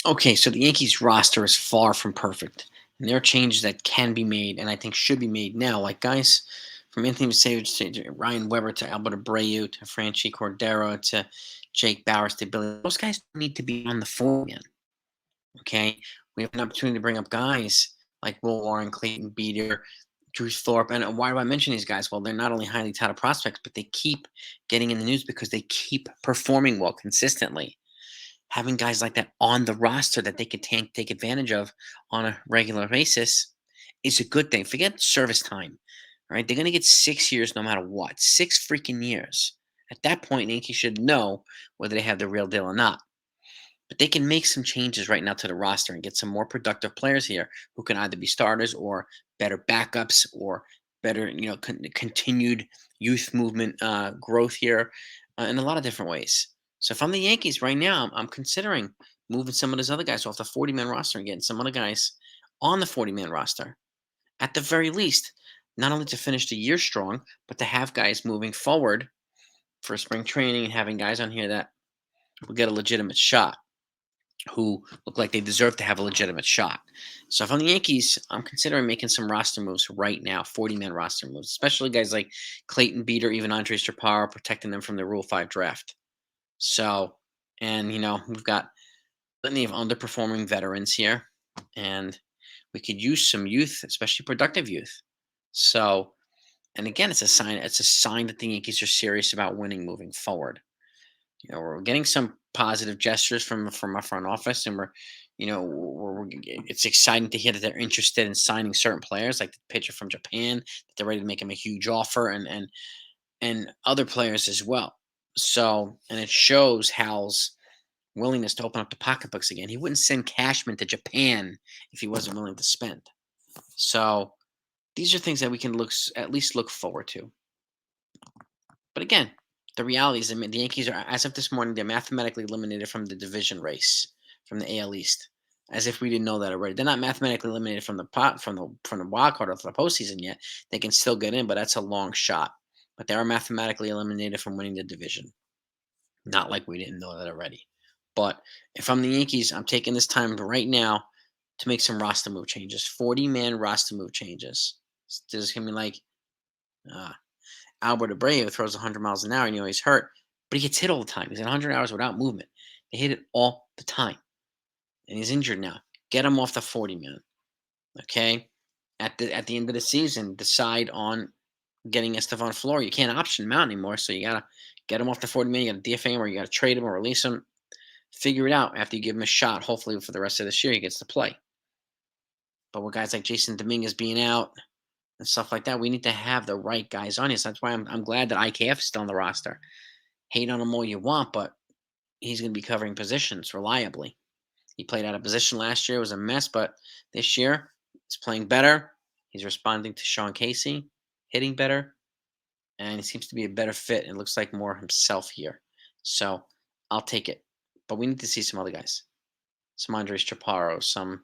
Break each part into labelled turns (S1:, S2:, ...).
S1: Okay, so the Yankees roster is far from perfect. And there are changes that can be made and I think should be made now. Like guys from Anthony Savage to Ryan Weber to Albert Abreu to Franchi Cordero to Jake Bauer to Billy. Those guys need to be on the floor again. Okay. We have an opportunity to bring up guys like Will Warren, Clayton Beater, Drew Thorpe. And why do I mention these guys? Well, they're not only highly touted prospects, but they keep getting in the news because they keep performing well consistently. Having guys like that on the roster that they could take advantage of on a regular basis is a good thing. Forget service time, right? They're going to get 6 years no matter what. 6 freaking years. At that point, Yankees should know whether they have the real deal or not. But they can make some changes right now to the roster and get some more productive players here who can either be starters or better backups or better, continued youth movement growth here in a lot of different ways. So if I'm the Yankees right now, I'm considering moving some of those other guys off the 40-man roster and getting some other guys on the 40-man roster. At the very least, not only to finish the year strong, but to have guys moving forward for spring training and having guys on here that will get a legitimate shot who look like they deserve to have a legitimate shot. So if I'm the Yankees, I'm considering making some roster moves right now, 40-man roster moves, especially guys like Clayton Beater, even Andres Chaparro, protecting them from the Rule 5 draft. So, and we've got plenty of underperforming veterans here, and we could use some youth, especially productive youth. So, and again, it's a sign. It's a sign that the Yankees are serious about winning moving forward. We're getting some positive gestures from our front office, and it's exciting to hear that they're interested in signing certain players, like the pitcher from Japan, that they're ready to make him a huge offer, and other players as well. So, and it shows Hal's willingness to open up the pocketbooks again. He wouldn't send Cashman to Japan if he wasn't willing to spend. So, these are things that we can at least look forward to. But again, the reality is, the Yankees are, as of this morning, they're mathematically eliminated from the division race from the AL East. As if we didn't know that already. They're not mathematically eliminated from the wild card or the postseason yet. They can still get in, but that's a long shot. But they are mathematically eliminated from winning the division. Not like we didn't know that already. But if I'm the Yankees, I'm taking this time right now to make some roster move changes. 40-man roster move changes. There's gonna be like, uh, Albert Abreu throws 100 miles an hour and he's hurt, but he gets hit all the time. He's at 100 hours without movement. They hit it all the time, and he's injured now. Get him off the 40, man. Okay, at the end of the season, decide on getting Estevan Flor. You can't option him out anymore, so you gotta get him off the 40 man. You gotta DFA him, or you gotta trade him or release him. Figure it out after you give him a shot. Hopefully, for the rest of this year, he gets to play. But with guys like Jason Dominguez being out and stuff like that, we need to have the right guys on here. So that's why I'm glad that IKF is still on the roster. Hate on him all you want, but he's going to be covering positions reliably. He played out of position last year. It was a mess, but this year he's playing better. He's responding to Sean Casey, hitting better, and he seems to be a better fit. It looks like more himself here. So I'll take it. But we need to see some other guys. Some Andres Chaparro, some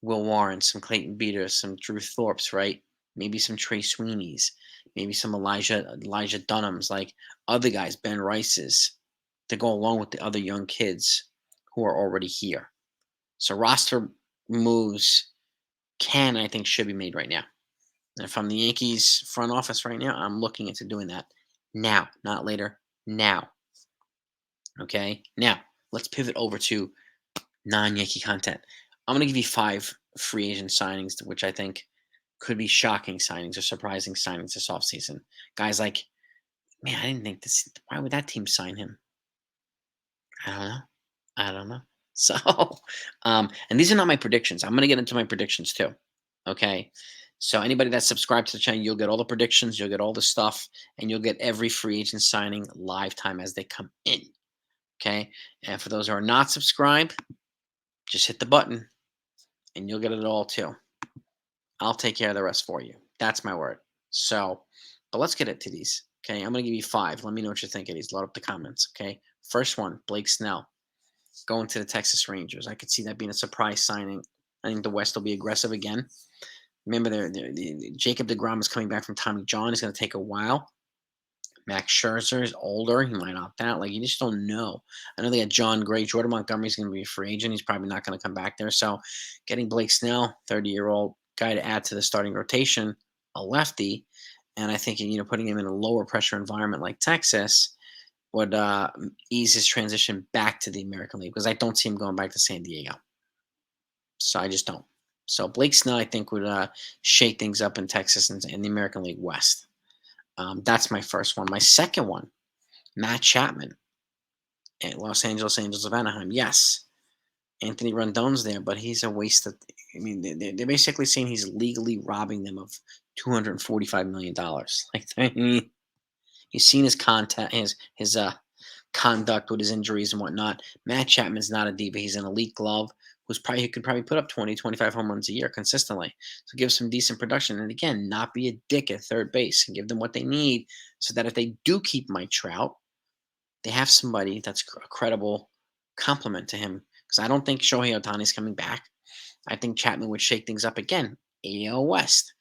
S1: Will Warren, some Clayton Beaters, some Drew Thorpes, right? Maybe some Trey Sweeney's, maybe some Elijah Dunhams, like other guys, Ben Rice's, to go along with the other young kids who are already here. So roster moves I think, should be made right now. And if I'm the Yankees front office right now, I'm looking into doing that now, not later, now. Okay? Now, let's pivot over to non-Yankee content. I'm going to give you 5 free agent signings, which I think could be shocking signings or surprising signings this offseason. Guys like, man, I didn't think this. Why would that team sign him? I don't know. I don't know. So, and these are not my predictions. I'm going to get into my predictions too. Okay. So, anybody that's subscribed to the channel, you'll get all the predictions, you'll get all the stuff, and you'll get every free agent signing live time as they come in. Okay. And for those who are not subscribed, just hit the button and you'll get it all too. I'll take care of the rest for you. That's my word. So, but let's get into these. Okay, I'm gonna give you 5. Let me know what you think of these. Load up the comments. Okay, first one, Blake Snell going to the Texas Rangers. I could see that being a surprise signing. I think the West will be aggressive again. Remember, Jacob DeGrom is coming back from Tommy John. It's going to take a while. Max Scherzer is older. He might opt out. Like, you just don't know. I know they got John Gray. Jordan Montgomery's going to be a free agent. He's probably not going to come back there. So getting Blake Snell, 30-year-old guy to add to the starting rotation, a lefty, and I think, putting him in a lower pressure environment like Texas would ease his transition back to the American League, because I don't see him going back to San Diego. So I just don't. So Blake Snell, I think, would shake things up in Texas and the American League West. That's my first one. My second one, Matt Chapman at Los Angeles Angels of Anaheim. Yes, Anthony Rendon's there, but he's a waste of. I mean, they're basically saying he's legally robbing them of $245 million. Like, I mean, you've seen his contact, his conduct with his injuries and whatnot. Matt Chapman's not a diva. He's an elite glove he could probably put up 20, 25 home runs a year consistently. So give some decent production. And again, not be a dick at third base and give them what they need, so that if they do keep Mike Trout, they have somebody that's a credible complement to him. Because I don't think Shohei Ohtani's coming back. I think Chapman would shake things up again. AL West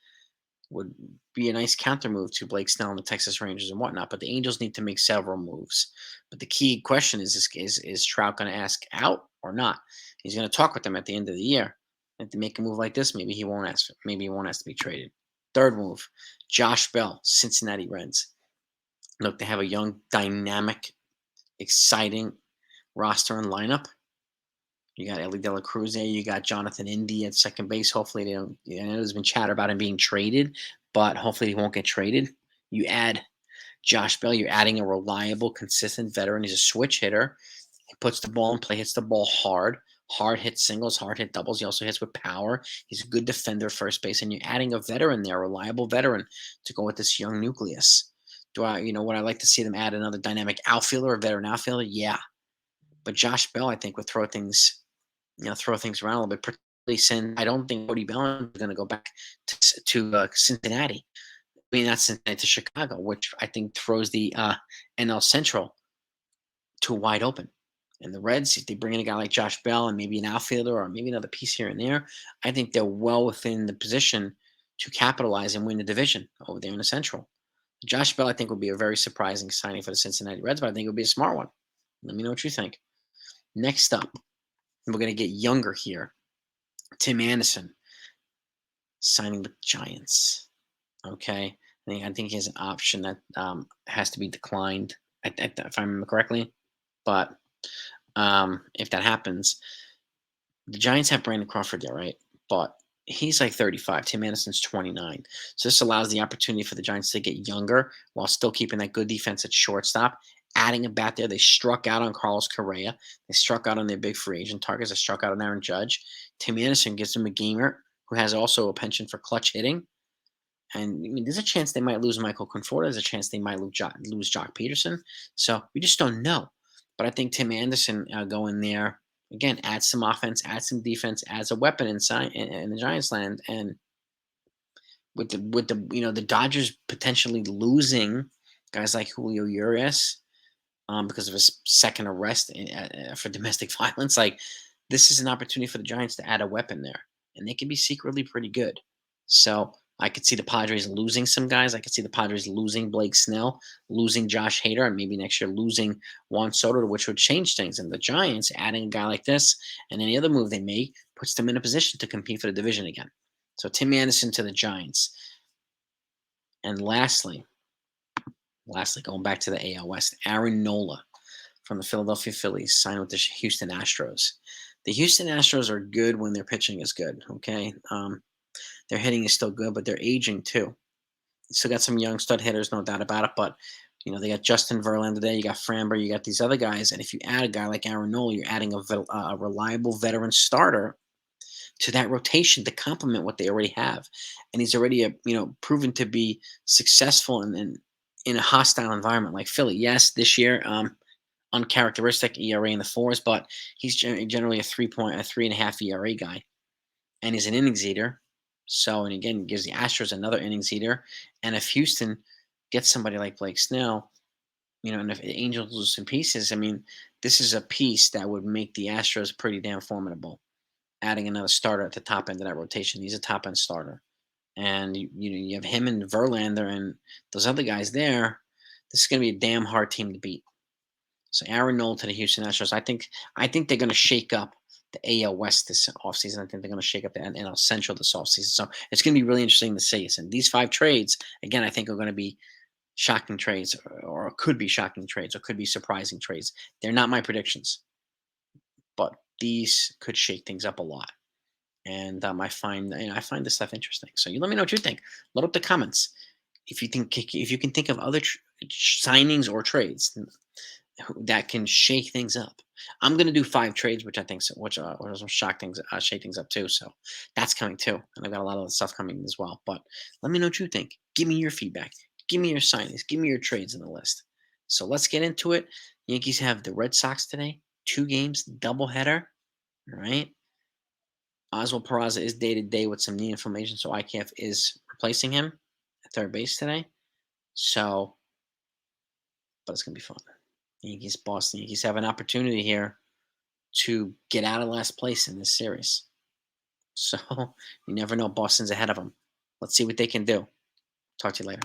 S1: would be a nice counter move to Blake Snell and the Texas Rangers and whatnot. But the Angels need to make several moves. But the key question is Trout going to ask out or not? He's going to talk with them at the end of the year. If they make a move like this, maybe he won't ask. Maybe he won't ask to be traded. Third move, Josh Bell, Cincinnati Reds. Look, they have a young, dynamic, exciting roster and lineup. You got Ellie De La Cruz there. You got Jonathan Indy at second base. Hopefully they don't. I know there's been chatter about him being traded, but hopefully he won't get traded. You add Josh Bell. You're adding a reliable, consistent veteran. He's a switch hitter. He puts the ball in play, hits the ball hard. Hard hit singles, hard hit doubles. He also hits with power. He's a good defender first base, and you're adding a veteran there, a reliable veteran, to go with this young nucleus. Would I like to see them add another dynamic outfielder, a veteran outfielder? Yeah, but Josh Bell, I think, would throw things around a little bit. Particularly since I don't think Cody Bellinger is going to go back to Cincinnati. I mean, not Cincinnati, to Chicago, which I think throws the NL Central to wide open. And the Reds, if they bring in a guy like Josh Bell and maybe an outfielder or maybe another piece here and there, I think they're well within the position to capitalize and win the division over there in the Central. Josh Bell, I think, would be a very surprising signing for the Cincinnati Reds, but I think it would be a smart one. Let me know what you think. Next up, we're going to get younger here. Tim Anderson signing with the Giants. Okay. I think he has an option that has to be declined, if I remember correctly. But if that happens, the Giants have Brandon Crawford there, right? But he's like 35. Tim Anderson's 29. So this allows the opportunity for the Giants to get younger while still keeping that good defense at shortstop. Adding a bat there. They struck out on Carlos Correa. They struck out on their big free agent targets. They struck out on Aaron Judge. Tim Anderson gives them a gamer who has also a penchant for clutch hitting. And I mean, there's a chance they might lose Michael Conforto. There's a chance they might lose Jock Peterson. So we just don't know. But I think Tim Anderson going there, again, adds some offense, adds some defense, adds a weapon inside in the Giants land. And with the Dodgers potentially losing guys like Julio Urias because of his second arrest for domestic violence, like, this is an opportunity for the Giants to add a weapon there, and they can be secretly pretty good. So I could see the Padres losing some guys. I could see the Padres losing Blake Snell, losing Josh Hader, and maybe next year losing Juan Soto, which would change things. And the Giants adding a guy like this and any other move they make puts them in a position to compete for the division again. So Tim Anderson to the Giants. And lastly, going back to the AL West, Aaron Nola from the Philadelphia Phillies signed with the Houston Astros. The Houston Astros are good when their pitching is good, okay? Their hitting is still good, but they're aging too. Still got some young stud hitters, no doubt about it, but they got Justin Verlander there, you got Framber, you got these other guys, and if you add a guy like Aaron Nola, you're adding a reliable veteran starter to that rotation to complement what they already have. And he's already proven to be successful in a hostile environment like Philly. Yes, this year, uncharacteristic ERA in the fours, but he's generally a 3.5 ERA guy, and he's an innings eater. So, and again, gives the Astros another innings eater. And if Houston gets somebody like Blake Snell, and if the Angels lose some pieces, I mean, this is a piece that would make the Astros pretty damn formidable. Adding another starter at the top end of that rotation, he's a top end starter, and you have him and Verlander and those other guys there. This is going to be a damn hard team to beat. So Aaron Nola to the Houston Astros. I think they're going to shake up the AL West this offseason. I think they're going to shake up the NL Central this offseason. So it's going to be really interesting to see. And these 5 trades, again, I think are going to be shocking trades, or could be shocking trades, or could be surprising trades. They're not my predictions, but these could shake things up a lot. And I find this stuff interesting. So you let me know what you think. Load up the comments if you can think of other signings or trades that can shake things up. I'm gonna do 5 trades, which I think which will shake things up too. So that's coming too, and I've got a lot of other stuff coming as well. But let me know what you think. Give me your feedback. Give me your signings. Give me your trades in the list. So let's get into it. Yankees have the Red Sox today. 2 games, doubleheader. All right. Oswald Peraza is day to day with some knee inflammation, so IKF is replacing him at third base today. So, but it's gonna be fun. Boston Yankees have an opportunity here to get out of last place in this series. So you never know. Boston's ahead of them. Let's see what they can do. Talk to you later.